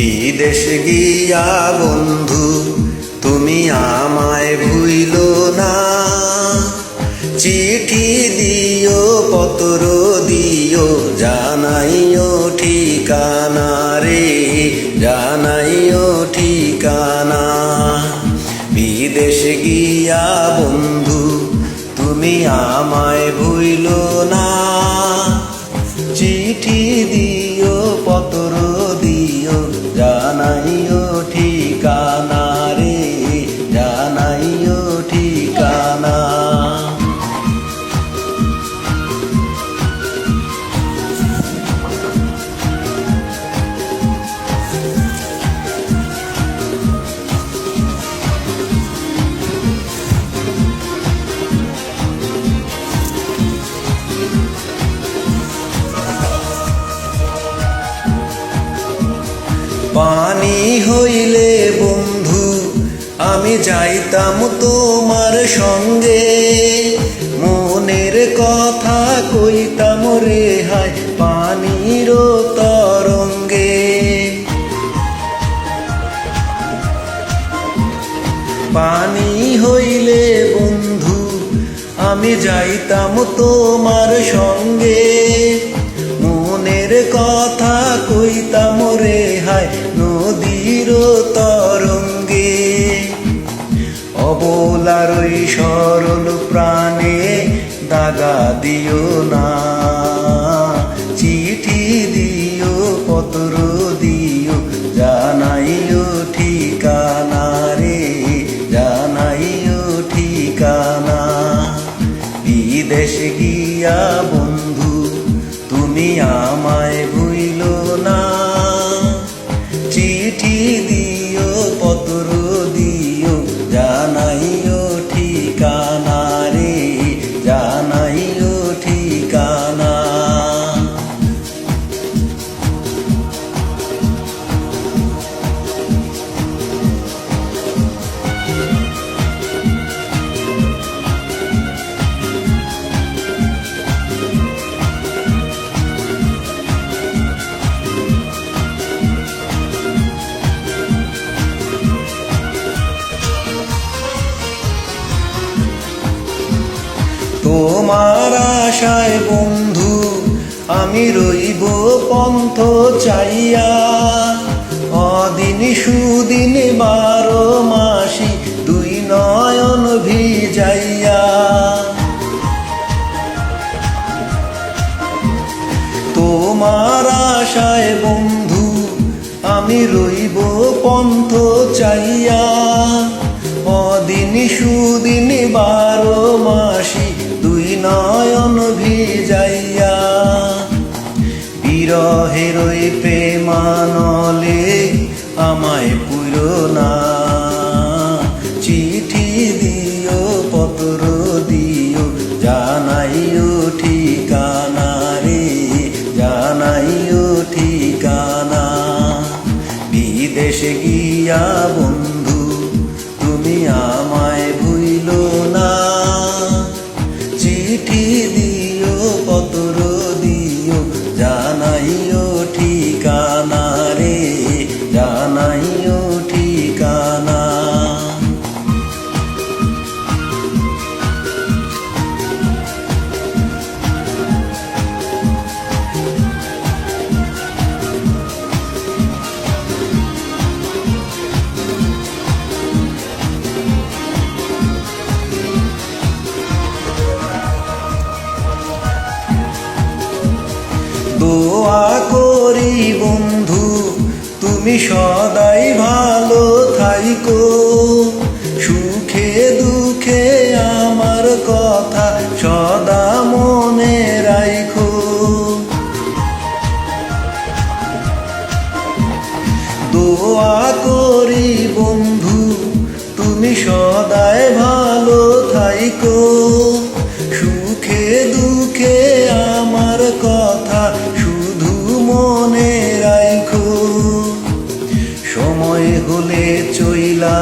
বিদেশ গিয়া বন্ধু তুমি আমায় ভুইলো না, চিঠি দিও পত্র দিও জানাইও ঠিকানা রে, জানাইও ঠিকানা। বিদেশ গিয়া বন্ধু তুমি আমায় ভুইলো না, চিঠি দিও পত্র দিও জানাইও ঠিকানা রে, জানাইও ঠিকানা। পানি হইলে বন্ধু আমি যাইতাম তোমার সঙ্গে, মনের কথা কইতাম রে হায় পানির তরঙ্গে। পানি হইলে বন্ধু আমি যাইতাম তোমার সঙ্গে, মনের কথা কইতাম রে হায় নদীর তরঙ্গে। অবলার ওই সরল প্রাণে দাগা দিও না, চিঠি দিও পত্র দিও জানাইও ঠিকানা রে, জানাইও ঠিকানা। বিদেশ গিয়া বন্ধু তুমি আমায় ভুইলো না, চিঠি দিও পত্র দিও জানাইও ঠিকানা রে, জানাইও ঠিকানা। তোমার আশায় বন্ধু আমি রইব পন্থ চাইয়া, অদিন সুদিন 12 মাসি দুই নয়ন ভিজাইয়া। তোমার আশায় বন্ধু আমি রইব পন্থ চাইয়া, অদিন সুদিন 12 মাসি দুই নয়ন ভিজাইয়া। বিরহের ওই প্রেমানলে আমায় পুরো না, চিঠি দিও পত্র দিও জানাইও ঠিকানা রে, জানাইও ঠিকানা। বিদেশ গিয়া বন্ধু তুমি আমায় ভুইলো না, চিঠি দিও পত্র দিও জানাইও ঠিকানা রে, জানাইও ঠিকানা। দোয়া করি বন্ধু তুমি সদাই ভালো থাইকো, সুখে দুঃখে আমার কথা সদা মনে রাইখো। দোয়া করি বন্ধু তুমি সদাই ভালো থাইকো, সুখে দুঃখে আমার কথা শুধু মনে রাইখো। সময় হলে চইলা